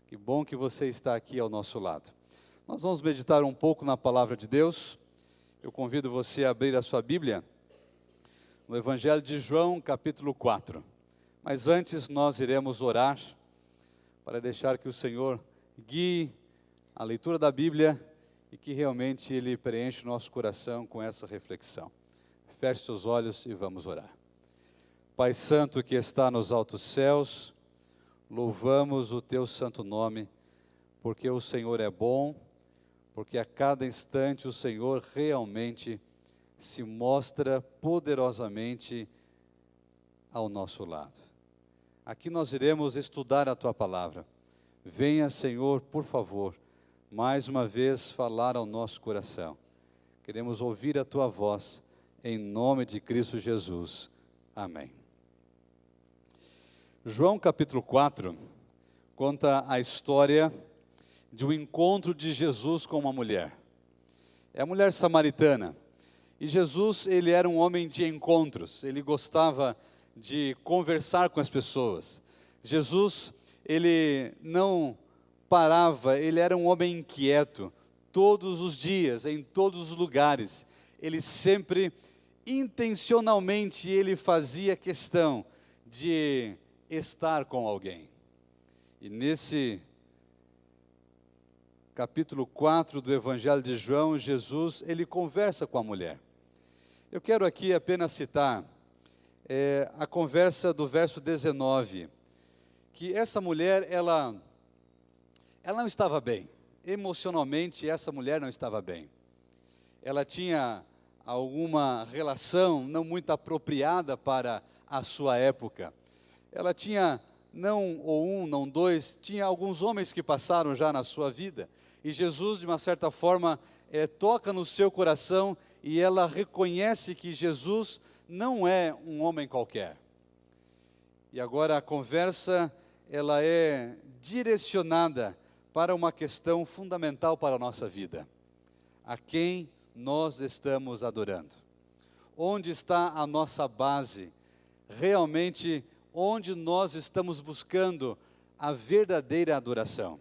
Que bom que você está aqui ao nosso lado. Nós vamos meditar um pouco na palavra de Deus. Eu convido você a abrir a sua Bíblia no Evangelho de João, capítulo 4. Mas antes nós iremos orar para deixar que o Senhor guie a leitura da Bíblia e que realmente Ele preencha o nosso coração com essa reflexão. Feche seus olhos e vamos orar. Pai Santo que está nos altos céus, louvamos o Teu santo nome, porque o Senhor é bom, porque a cada instante o Senhor realmente se mostra poderosamente ao nosso lado. Aqui nós iremos estudar a Tua palavra. Venha, Senhor, por favor, mais uma vez falar ao nosso coração. Queremos ouvir a Tua voz, em nome de Cristo Jesus. Amém. João capítulo 4 conta a história de um encontro de Jesus com uma mulher. É a mulher samaritana. E Jesus, ele era um homem de encontros. Ele gostava de conversar com as pessoas. Jesus, ele não parava, ele era um homem inquieto. Todos os dias, em todos os lugares, ele sempre, intencionalmente, ele fazia questão de estar com alguém. E nesse capítulo 4 do Evangelho de João, Jesus, ele conversa com a mulher. Eu quero aqui apenas citar a conversa do verso 19, que essa mulher, ela não estava bem, emocionalmente essa mulher não estava bem. Ela tinha alguma relação não muito apropriada para a sua época. Ela tinha, não um, não dois, tinha alguns homens que passaram já na sua vida. E Jesus, de uma certa forma, toca no seu coração e ela reconhece que Jesus não é um homem qualquer. E agora a conversa, ela é direcionada para uma questão fundamental para a nossa vida. A quem nós estamos adorando? Onde está a nossa base? Realmente, onde nós estamos buscando a verdadeira adoração.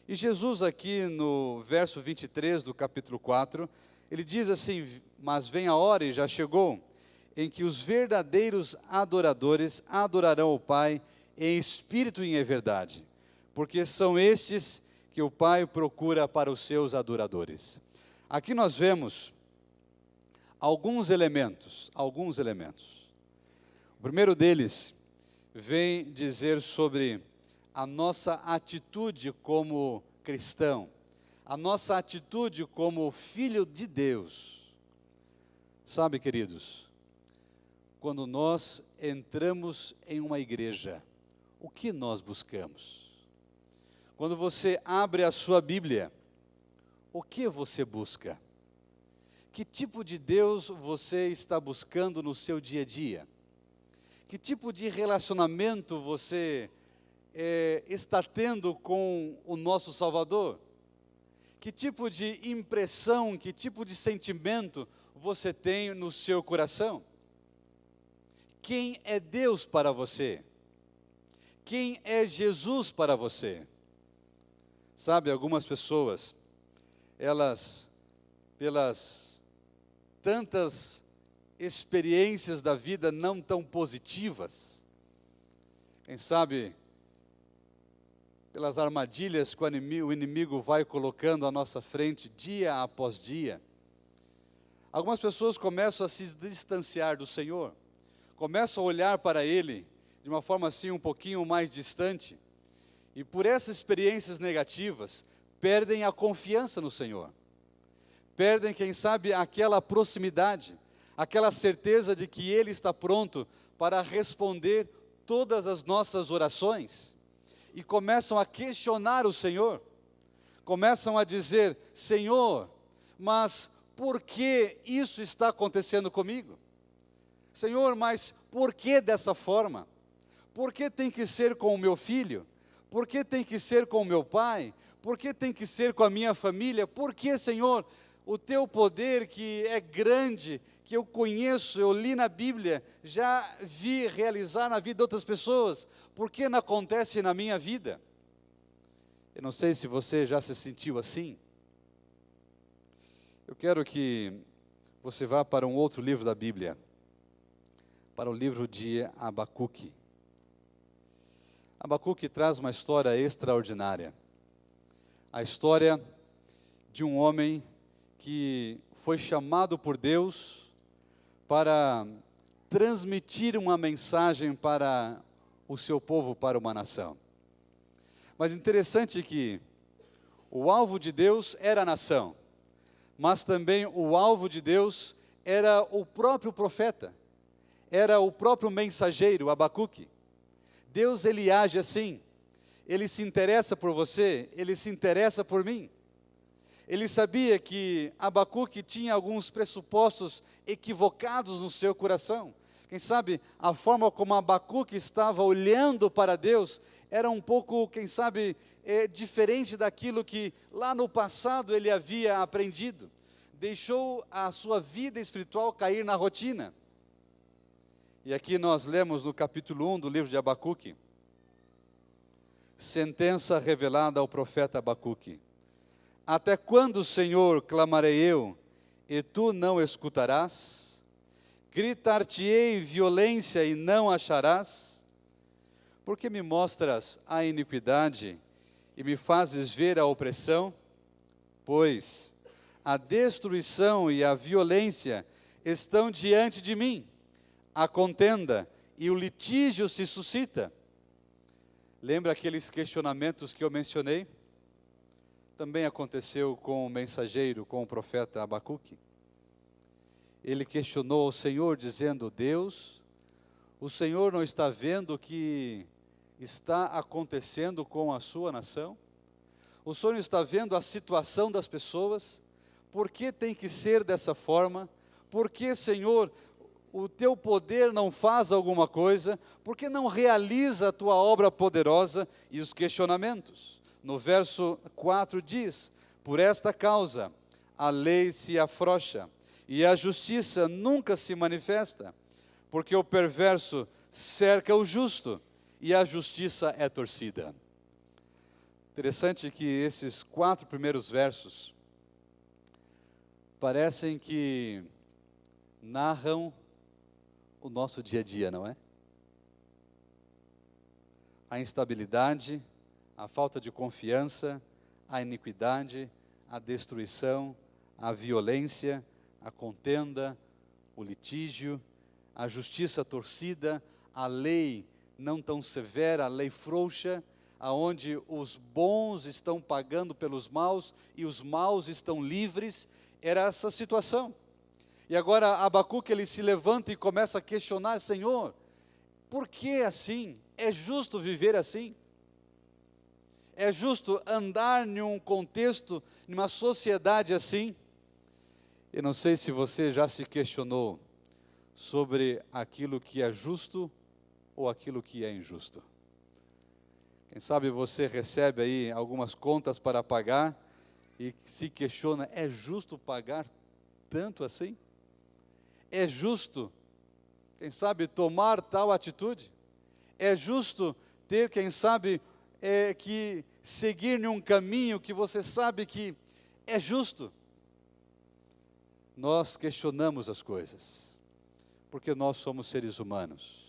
E Jesus aqui no verso 23 do capítulo 4, ele diz assim: mas vem a hora, e já chegou, em que os verdadeiros adoradores adorarão o Pai em espírito e em verdade, porque são estes que o Pai procura para os seus adoradores. Aqui nós vemos alguns elementos. O primeiro deles vem dizer sobre a nossa atitude como cristão, a nossa atitude como filho de Deus. Sabe, queridos, quando nós entramos em uma igreja, o que nós buscamos? Quando você abre a sua Bíblia, o que você busca? Que tipo de Deus você está buscando no seu dia a dia? Que tipo de relacionamento você está tendo com o nosso Salvador? Que tipo de impressão, que tipo de sentimento você tem no seu coração? Quem é Deus para você? Quem é Jesus para você? Sabe, algumas pessoas, elas, pelas tantas experiências da vida não tão positivas, quem sabe, pelas armadilhas que o inimigo vai colocando à nossa frente, dia após dia, algumas pessoas começam a se distanciar do Senhor, começam a olhar para Ele de uma forma assim um pouquinho mais distante, e por essas experiências negativas, perdem a confiança no Senhor, perdem, quem sabe, aquela proximidade, aquela certeza de que Ele está pronto para responder todas as nossas orações, e começam a questionar o Senhor, começam a dizer: Senhor, mas por que isso está acontecendo comigo? Senhor, mas por que dessa forma? Por que tem que ser com o meu filho? Por que tem que ser com o meu pai? Por que tem que ser com a minha família? Por que, Senhor, o teu poder que é grande, que eu conheço, eu li na Bíblia, já vi realizar na vida de outras pessoas, por que não acontece na minha vida? Eu não sei se você já se sentiu assim. Eu quero que você vá para um outro livro da Bíblia, para o livro de Abacuque. Abacuque traz uma história extraordinária. A história de um homem que foi chamado por Deus para transmitir uma mensagem para o seu povo, para uma nação. Mas interessante que o alvo de Deus era a nação, mas também o alvo de Deus era o próprio profeta, era o próprio mensageiro, Abacuque. Deus, ele age assim, ele se interessa por você, ele se interessa por mim. Ele sabia que Abacuque tinha alguns pressupostos equivocados no seu coração. Quem sabe a forma como Abacuque estava olhando para Deus era um pouco, quem sabe, diferente daquilo que lá no passado ele havia aprendido. Deixou a sua vida espiritual cair na rotina. E aqui nós lemos no capítulo 1 do livro de Abacuque, sentença revelada ao profeta Abacuque. Até quando, Senhor, clamarei eu, e tu não escutarás? Gritar-te-ei violência e não acharás? Porque me mostras a iniquidade e me fazes ver a opressão? Pois a destruição e a violência estão diante de mim, a contenda e o litígio se suscita. Lembra aqueles questionamentos que eu mencionei? Também aconteceu com o mensageiro, com o profeta Abacuque. Ele questionou ao Senhor, dizendo: Deus, o Senhor não está vendo o que está acontecendo com a sua nação? O Senhor não está vendo a situação das pessoas? Por que tem que ser dessa forma? Por que, Senhor, o teu poder não faz alguma coisa? Por que não realiza a tua obra poderosa? E os questionamentos. No verso 4 diz: por esta causa a lei se afrouxa, e a justiça nunca se manifesta, porque o perverso cerca o justo, e a justiça é torcida. Interessante que esses 4 primeiros versos parecem que narram o nosso dia a dia, não é? A instabilidade, a falta de confiança, a iniquidade, a destruição, a violência, a contenda, o litígio, a justiça torcida, a lei não tão severa, a lei frouxa, aonde os bons estão pagando pelos maus e os maus estão livres. Era essa situação. E agora Abacuque, ele se levanta e começa a questionar: Senhor, por que assim? É justo viver assim? É justo andar em um contexto, numa sociedade assim? Eu não sei se você já se questionou sobre aquilo que é justo ou aquilo que é injusto. Quem sabe você recebe aí algumas contas para pagar e se questiona: é justo pagar tanto assim? É justo, quem sabe, tomar tal atitude? É justo ter, quem sabe, que seguir em um caminho que você sabe que é justo? Nós questionamos as coisas, porque nós somos seres humanos.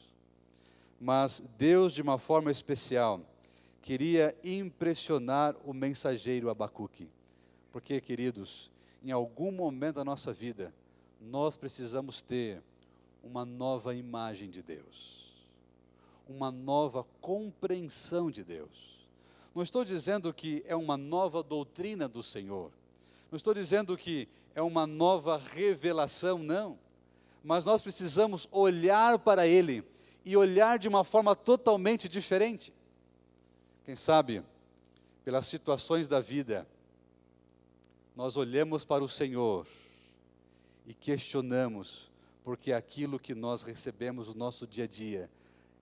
Mas Deus, de uma forma especial, queria impressionar o mensageiro Abacuque. Porque, queridos, em algum momento da nossa vida, nós precisamos ter uma nova imagem de Deus, uma nova compreensão de Deus. Não estou dizendo que é uma nova doutrina do Senhor, não estou dizendo que é uma nova revelação, não. Mas nós precisamos olhar para Ele e olhar de uma forma totalmente diferente. Quem sabe, pelas situações da vida, nós olhamos para o Senhor e questionamos, porque aquilo que nós recebemos no nosso dia a dia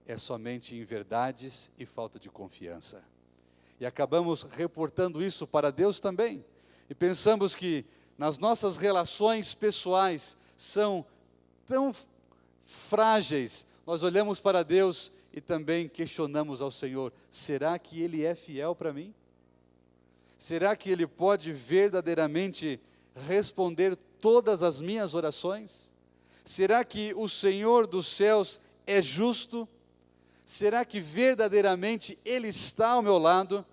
é somente inverdades e falta de confiança. E acabamos reportando isso para Deus também. E pensamos que nas nossas relações pessoais são tão frágeis. Nós olhamos para Deus e também questionamos ao Senhor: será que Ele é fiel para mim? Será que Ele pode verdadeiramente responder todas as minhas orações? Será que o Senhor dos céus é justo? Será que verdadeiramente Ele está ao meu lado?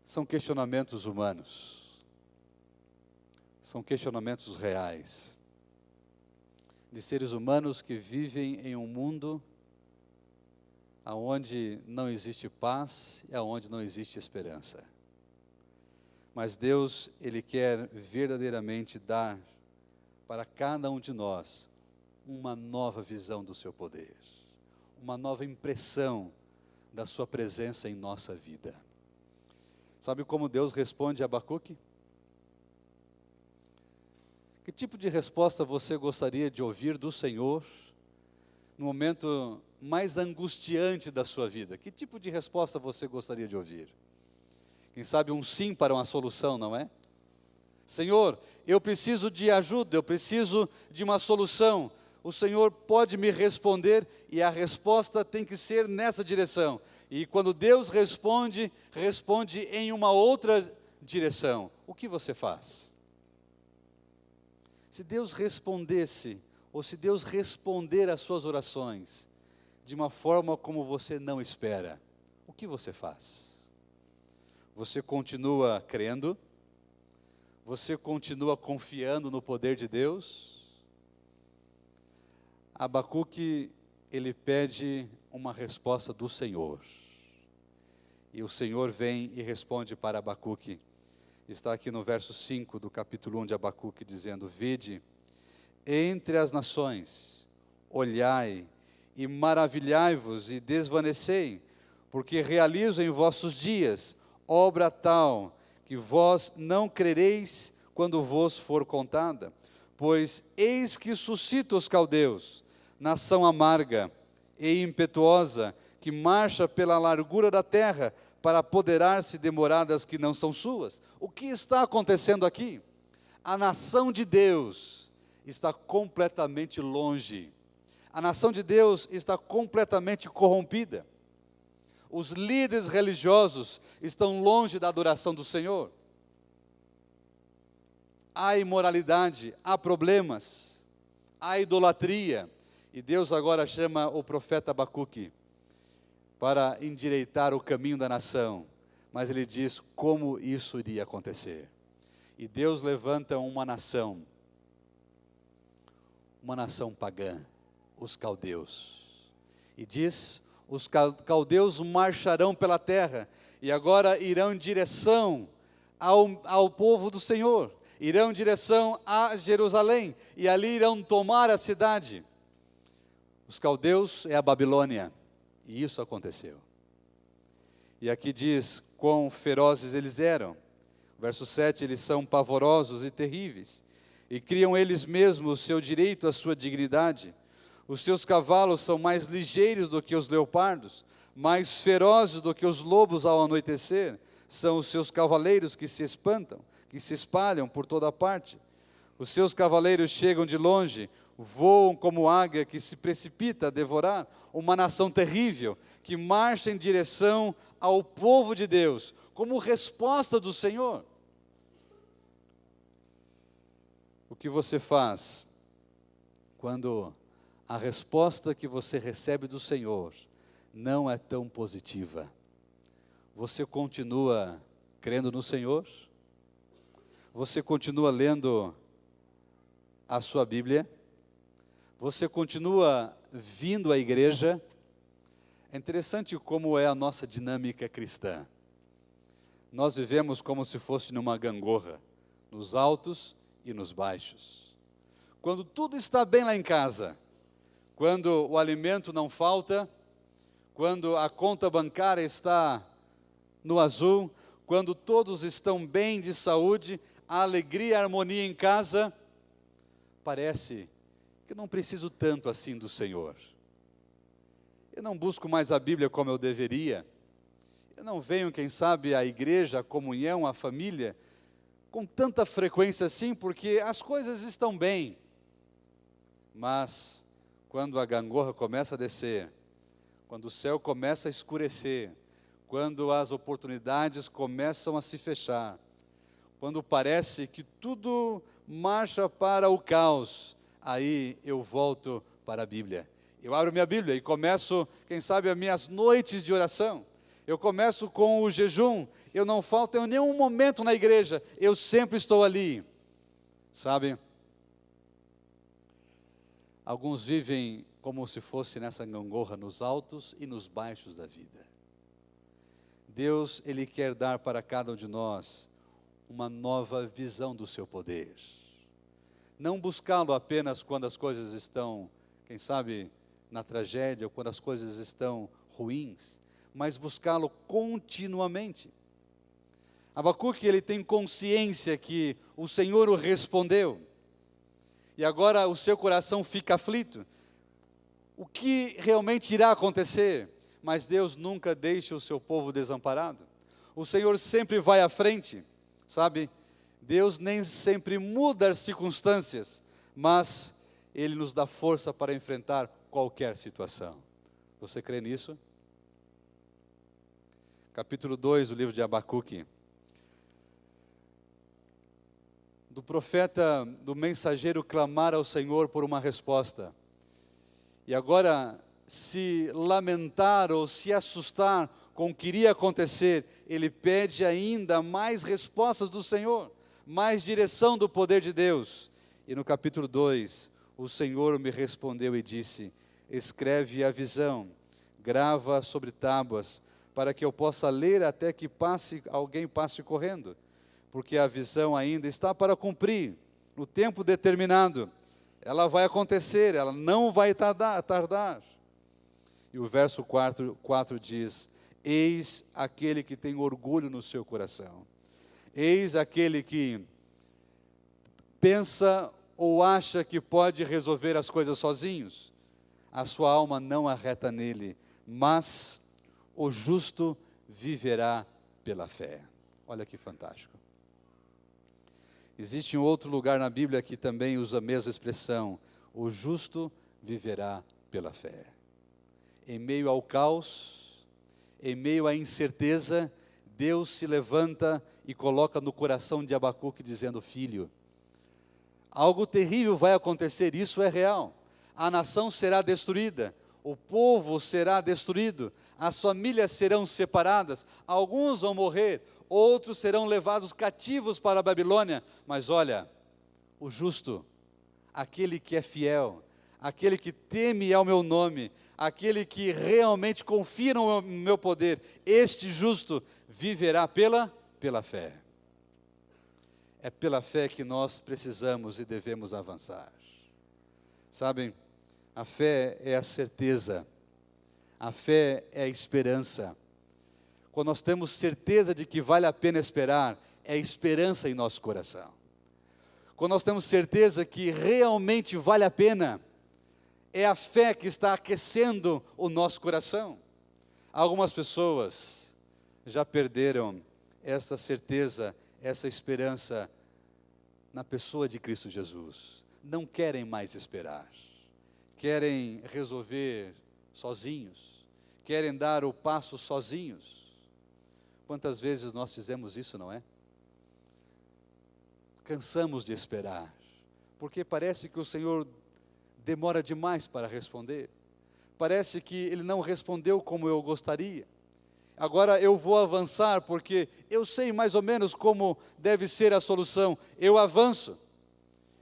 São questionamentos humanos, são questionamentos reais, de seres humanos que vivem em um mundo aonde não existe paz e aonde não existe esperança. Mas Deus, Ele quer verdadeiramente dar para cada um de nós uma nova visão do seu poder, uma nova impressão da sua presença em nossa vida. Sabe como Deus responde a Abacuque? Que tipo de resposta você gostaria de ouvir do Senhor no momento mais angustiante da sua vida? Que tipo de resposta você gostaria de ouvir? Quem sabe um sim para uma solução, não é? Senhor, eu preciso de ajuda, eu preciso de uma solução. O Senhor pode me responder e a resposta tem que ser nessa direção. E quando Deus responde, responde em uma outra direção. O que você faz? Se Deus respondesse, ou se Deus responder às suas orações, de uma forma como você não espera, o que você faz? Você continua crendo? Você continua confiando no poder de Deus? Abacuque, ele pede uma resposta do Senhor. E o Senhor vem e responde para Abacuque. Está aqui no verso 5 do capítulo 1 de Abacuque, dizendo: Vede, entre as nações, olhai e maravilhai-vos e desvanecei, porque realizo em vossos dias obra tal, que vós não crereis quando vos for contada. Pois eis que suscito os caldeus, nação amarga e impetuosa, que marcha pela largura da terra, para apoderar-se de moradas que não são suas. O que está acontecendo aqui? A nação de Deus está completamente longe. A nação de Deus está completamente corrompida. Os líderes religiosos estão longe da adoração do Senhor. Há imoralidade, há problemas, há idolatria. E Deus agora chama o profeta Abacuque para endireitar o caminho da nação. Mas ele diz como isso iria acontecer. E Deus levanta uma nação pagã, os caldeus. E diz: os caldeus marcharão pela terra, e agora irão em direção ao povo do Senhor, irão em direção a Jerusalém, e ali irão tomar a cidade. Os caldeus é a Babilônia, e isso aconteceu. E aqui diz quão ferozes eles eram. Verso 7, eles são pavorosos e terríveis, e criam eles mesmos o seu direito, a sua dignidade. Os seus cavalos são mais ligeiros do que os leopardos, mais ferozes do que os lobos ao anoitecer. São os seus cavaleiros que se espantam, que se espalham por toda parte. Os seus cavaleiros chegam de longe, voam como águia que se precipita a devorar. Uma nação terrível, que marcha em direção ao povo de Deus, como resposta do Senhor. O que você faz quando a resposta que você recebe do Senhor não é tão positiva? Você continua crendo no Senhor? Você continua lendo a sua Bíblia? Você continua vindo à igreja? É interessante como é a nossa dinâmica cristã. Nós vivemos como se fosse numa gangorra, nos altos e nos baixos. Quando tudo está bem lá em casa, quando o alimento não falta, quando a conta bancária está no azul, quando todos estão bem de saúde, a alegria e a harmonia em casa, parece que eu não preciso tanto assim do Senhor. Eu não busco mais a Bíblia como eu deveria. Eu não venho, quem sabe, à igreja, à comunhão, à família, com tanta frequência assim, porque as coisas estão bem. Mas, quando a gangorra começa a descer, quando o céu começa a escurecer, quando as oportunidades começam a se fechar, quando parece que tudo marcha para o caos, aí eu volto para a Bíblia. Eu abro minha Bíblia e começo, quem sabe, as minhas noites de oração. Eu começo com o jejum, eu não falto em nenhum momento na igreja, eu sempre estou ali. Sabe? Alguns vivem como se fosse nessa gangorra, nos altos e nos baixos da vida. Deus, Ele quer dar para cada um de nós uma nova visão do seu poder. Não buscá-lo apenas quando as coisas estão, quem sabe, na tragédia, ou quando as coisas estão ruins, mas buscá-lo continuamente. Abacuque, ele tem consciência que o Senhor o respondeu, e agora o seu coração fica aflito. O que realmente irá acontecer? Mas Deus nunca deixa o seu povo desamparado. O Senhor sempre vai à frente, sabe? Deus nem sempre muda as circunstâncias, mas Ele nos dá força para enfrentar qualquer situação. Você crê nisso? Capítulo 2 do livro de Abacuque. Do profeta, do mensageiro clamar ao Senhor por uma resposta. E agora, se lamentar ou se assustar com o que iria acontecer, ele pede ainda mais respostas do Senhor, mais direção do poder de Deus. E no capítulo 2, o Senhor me respondeu e disse: escreve a visão, grava sobre tábuas, para que eu possa ler até que alguém passe correndo, porque a visão ainda está para cumprir, no tempo determinado. Ela vai acontecer, ela não vai tardar. E o verso 4 diz: eis aquele que tem orgulho no seu coração, eis aquele que pensa ou acha que pode resolver as coisas sozinhos. A sua alma não arreta nele, mas o justo viverá pela fé. Olha que fantástico. Existe um outro lugar na Bíblia que também usa a mesma expressão: o justo viverá pela fé. Em meio ao caos, em meio à incerteza, Deus se levanta e coloca no coração de Abacuque dizendo: filho, algo terrível vai acontecer, isso é real. A nação será destruída, o povo será destruído, as famílias serão separadas, alguns vão morrer, outros serão levados cativos para a Babilônia. Mas olha, o justo, aquele que é fiel, aquele que teme ao meu nome, aquele que realmente confia no meu poder, este justo viverá pela fé. É pela fé que nós precisamos e devemos avançar. Sabem, a fé é a certeza, a fé é a esperança. Quando nós temos certeza de que vale a pena esperar, é esperança em nosso coração. Quando nós temos certeza que realmente vale a pena, é a fé que está aquecendo o nosso coração. Algumas pessoas já perderam esta certeza, essa esperança na pessoa de Cristo Jesus. Não querem mais esperar. Querem resolver sozinhos. Querem dar o passo sozinhos. Quantas vezes nós fizemos isso, não é? Cansamos de esperar, porque parece que o Senhor demora demais para responder. Parece que Ele não respondeu como eu gostaria. Agora eu vou avançar, porque eu sei mais ou menos como deve ser a solução. Eu avanço.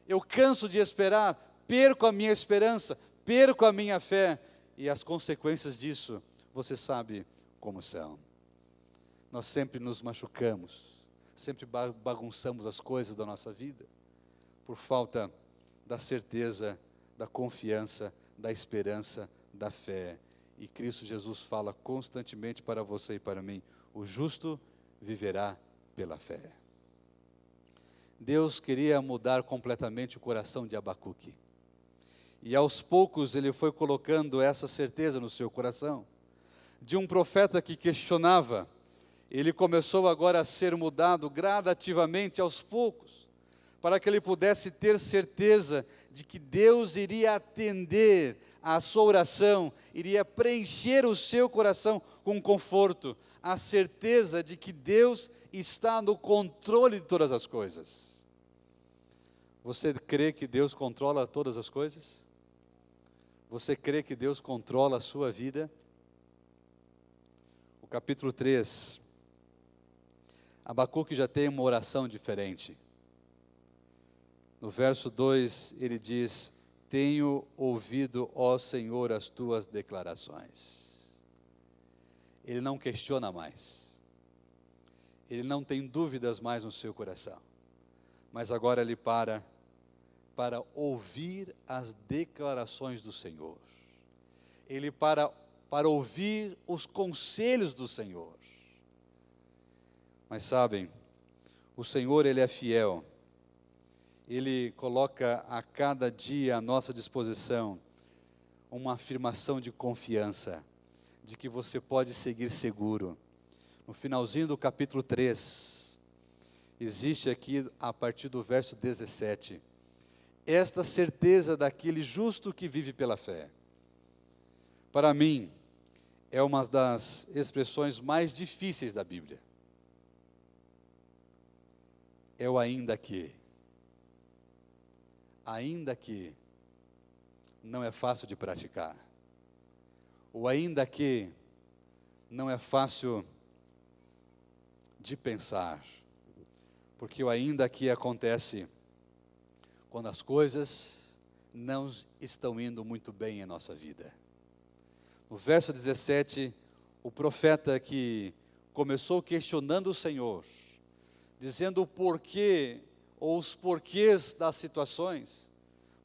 Eu canso de esperar, perco a minha esperança, perco a minha fé, e as consequências disso, você sabe como são. Nós sempre nos machucamos, sempre bagunçamos as coisas da nossa vida, por falta da certeza, da confiança, da esperança, da fé. E Cristo Jesus fala constantemente para você e para mim: o justo viverá pela fé. Deus queria mudar completamente o coração de Abacuque. E aos poucos ele foi colocando essa certeza no seu coração. De um profeta que questionava, ele começou agora a ser mudado gradativamente, aos poucos, para que ele pudesse ter certeza de que Deus iria atender a sua oração, iria preencher o seu coração com conforto, a certeza de que Deus está no controle de todas as coisas. Você crê que Deus controla todas as coisas? Você crê que Deus controla a sua vida? O capítulo 3, Abacuque já tem uma oração diferente. No verso 2, ele diz: tenho ouvido, ó Senhor, as tuas declarações. Ele não questiona mais. Ele não tem dúvidas mais no seu coração. Mas agora ele para ouvir as declarações do Senhor. Ele para ouvir os conselhos do Senhor. Mas sabem, o Senhor, Ele é fiel. Ele coloca a cada dia à nossa disposição uma afirmação de confiança, de que você pode seguir seguro. No finalzinho do capítulo 3, existe aqui, a partir do verso 17, esta certeza daquele justo que vive pela fé. Para mim, é uma das expressões mais difíceis da Bíblia. É o ainda que. Ainda que não é fácil de praticar. O ainda que não é fácil de pensar. Porque o ainda que acontece quando as coisas não estão indo muito bem em nossa vida. No verso 17, o profeta que começou questionando o Senhor, dizendo o porquê, ou os porquês das situações,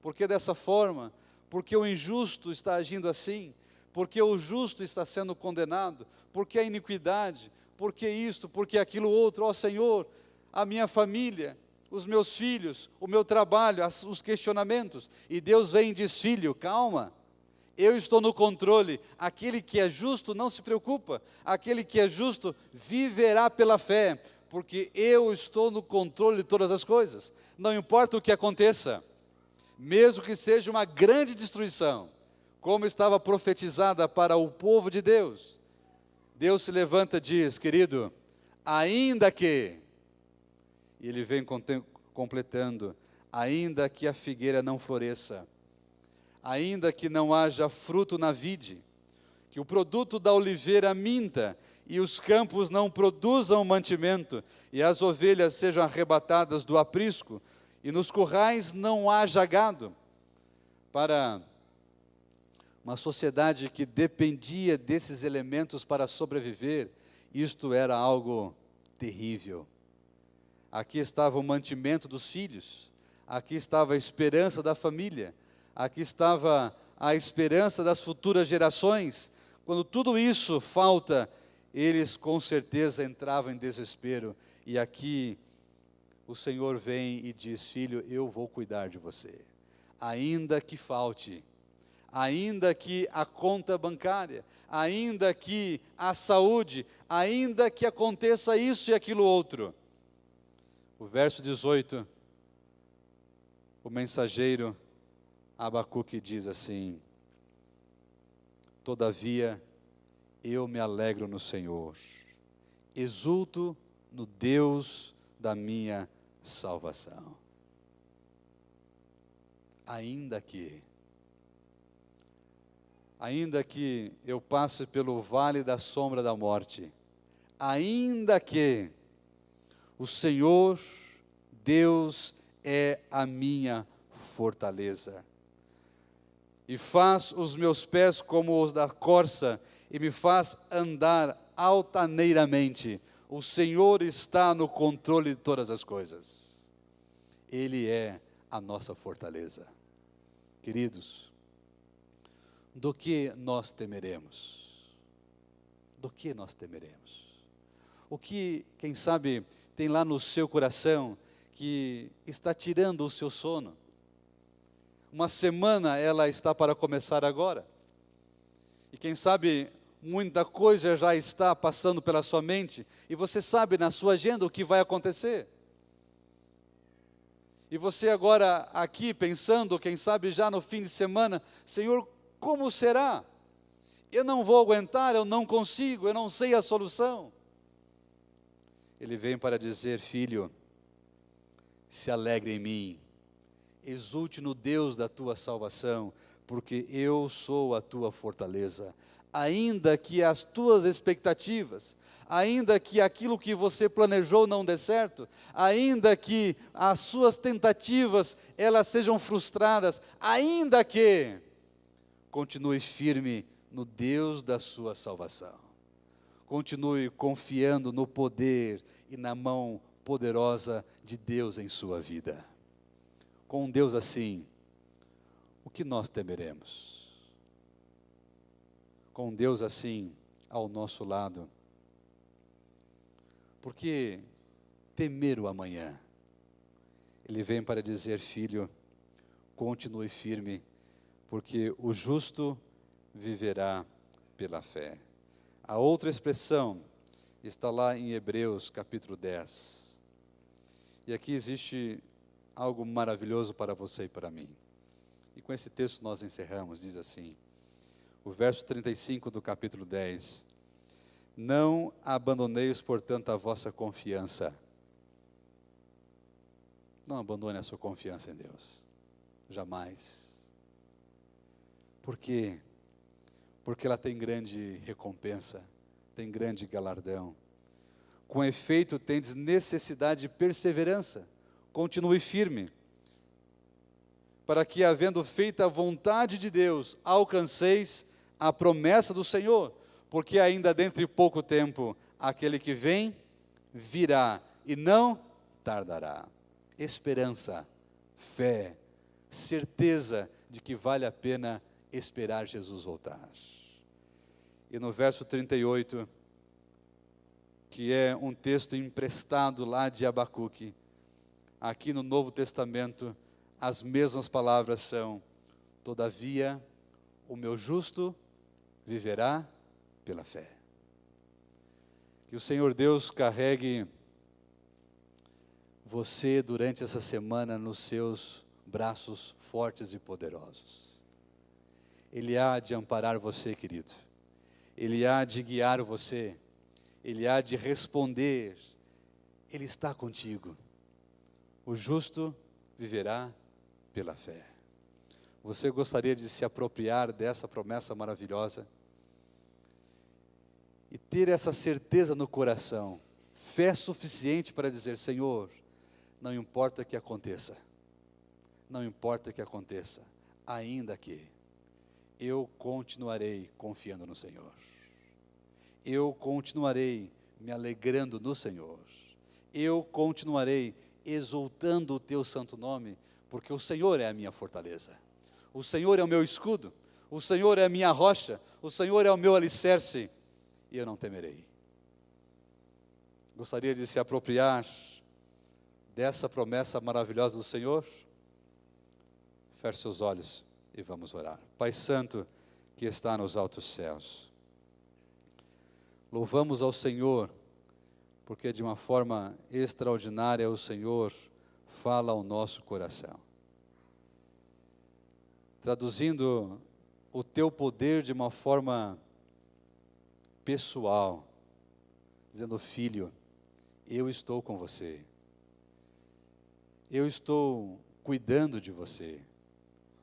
porque dessa forma, porque o injusto está agindo assim, porque o justo está sendo condenado, porque a iniquidade, porque isto, porque aquilo outro, ó Senhor, a minha família, os meus filhos, o meu trabalho, os questionamentos, e Deus vem e diz: filho, calma, eu estou no controle, aquele que é justo não se preocupa, aquele que é justo viverá pela fé, porque eu estou no controle de todas as coisas, não importa o que aconteça, mesmo que seja uma grande destruição, como estava profetizada para o povo de Deus, Deus se levanta e diz: querido, ainda que, e ele vem completando, ainda que a figueira não floresça, ainda que não haja fruto na vide, que o produto da oliveira minta, e os campos não produzam mantimento, e as ovelhas sejam arrebatadas do aprisco, e nos currais não haja gado. Para uma sociedade que dependia desses elementos para sobreviver, isto era algo terrível. Aqui estava o mantimento dos filhos, aqui estava a esperança da família, aqui estava a esperança das futuras gerações. Quando tudo isso falta, eles com certeza entravam em desespero. E aqui o Senhor vem e diz: filho, eu vou cuidar de você. Ainda que falte, ainda que a conta bancária, ainda que a saúde, ainda que aconteça isso e aquilo outro. O verso 18, o mensageiro Abacuque diz assim: todavia eu me alegro no Senhor, exulto no Deus da minha salvação. Ainda que eu passe pelo vale da sombra da morte, ainda que o Senhor, Deus, é a minha fortaleza, e faz os meus pés como os da corça, e me faz andar altaneiramente. O Senhor está no controle de todas as coisas. Ele é a nossa fortaleza. Queridos, do que nós temeremos? Do que nós temeremos? O que, quem sabe, tem lá no seu coração que está tirando o seu sono? Uma semana ela está para começar agora. E quem sabe muita coisa já está passando pela sua mente, e você sabe na sua agenda o que vai acontecer. E você agora aqui pensando, quem sabe já no fim de semana: Senhor, como será? eu não vou aguentar, eu não consigo, eu não sei a solução. Ele vem para dizer: filho, se alegre em mim, exulte no Deus da tua salvação, porque eu sou a tua fortaleza. Ainda que as tuas expectativas, ainda que aquilo que você planejou não dê certo, ainda que as suas tentativas elas sejam frustradas, ainda que continue firme no Deus da sua salvação. Continue confiando no poder e na mão poderosa de Deus em sua vida. Com um Deus assim, o que nós temeremos? Com um Deus assim ao nosso lado, por que temer o amanhã? Ele vem para dizer: filho, continue firme, porque o justo viverá pela fé. A outra expressão está lá em Hebreus capítulo 10. E aqui existe algo maravilhoso para você e para mim. E com esse texto nós encerramos, diz assim, o verso 35 do capítulo 10. Não abandoneis, portanto, a vossa confiança. Não abandone a sua confiança em Deus. Jamais. Por quê? Porque ela tem grande recompensa, tem grande galardão. Com efeito, tendes necessidade de perseverança. Continue firme, para que, havendo feito a vontade de Deus, alcanceis a promessa do Senhor, porque ainda dentro de pouco tempo, aquele que vem, virá e não tardará. Esperança, fé, certeza de que vale a pena esperar Jesus voltar. E no verso 38, que é um texto emprestado lá de Abacuque, aqui no Novo Testamento, as mesmas palavras são: todavia, o meu justo viverá pela fé. Que o Senhor Deus carregue você durante essa semana nos seus braços fortes e poderosos. Ele há de amparar você, querido. Ele há de guiar você. Ele há de responder. Ele está contigo. O justo viverá pela fé. Você gostaria de se apropriar dessa promessa maravilhosa? E ter essa certeza no coração, fé suficiente para dizer: Senhor, não importa o que aconteça, não importa o que aconteça, ainda que eu continuarei confiando no Senhor, eu continuarei me alegrando no Senhor, eu continuarei exaltando o teu santo nome, porque o Senhor é a minha fortaleza, o Senhor é o meu escudo, o Senhor é a minha rocha, o Senhor é o meu alicerce, e eu não temerei. Gostaria de se apropriar dessa promessa maravilhosa do Senhor? Feche seus olhos e vamos orar. Pai Santo, que está nos altos céus, louvamos ao Senhor, porque de uma forma extraordinária o Senhor fala ao nosso coração, traduzindo o teu poder de uma forma pessoal, dizendo: filho, eu estou com você, eu estou cuidando de você,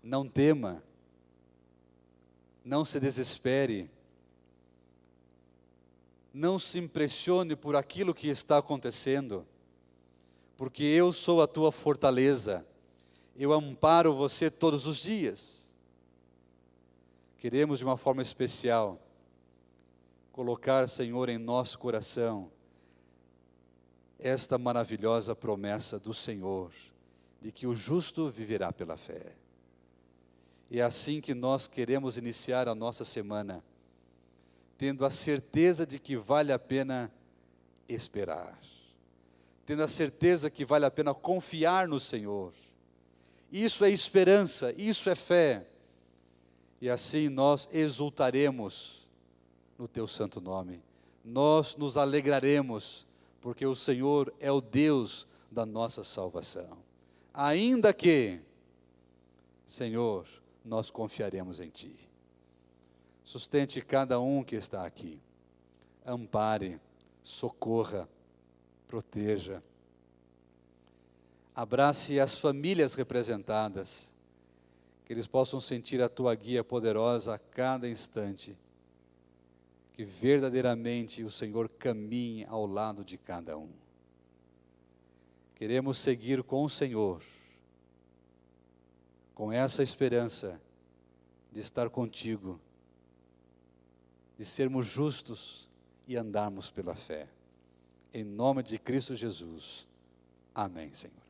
não tema, não se desespere, não se impressione por aquilo que está acontecendo, porque eu sou a tua fortaleza, eu amparo você todos os dias. Queremos de uma forma especial colocar, Senhor, em nosso coração esta maravilhosa promessa do Senhor, de que o justo viverá pela fé. É assim que nós queremos iniciar a nossa semana, tendo a certeza de que vale a pena esperar, tendo a certeza que vale a pena confiar no Senhor. Isso é esperança, isso é fé, e assim nós exultaremos no teu santo nome, nós nos alegraremos, porque o Senhor é o Deus da nossa salvação. Ainda que, Senhor, nós confiaremos em Ti. Sustente cada um que está aqui. Ampare, socorra, proteja. Abrace as famílias representadas, que eles possam sentir a tua guia poderosa a cada instante, que verdadeiramente o Senhor caminhe ao lado de cada um. Queremos seguir com o Senhor, com essa esperança de estar contigo, de sermos justos e andarmos pela fé. Em nome de Cristo Jesus. Amém, Senhor.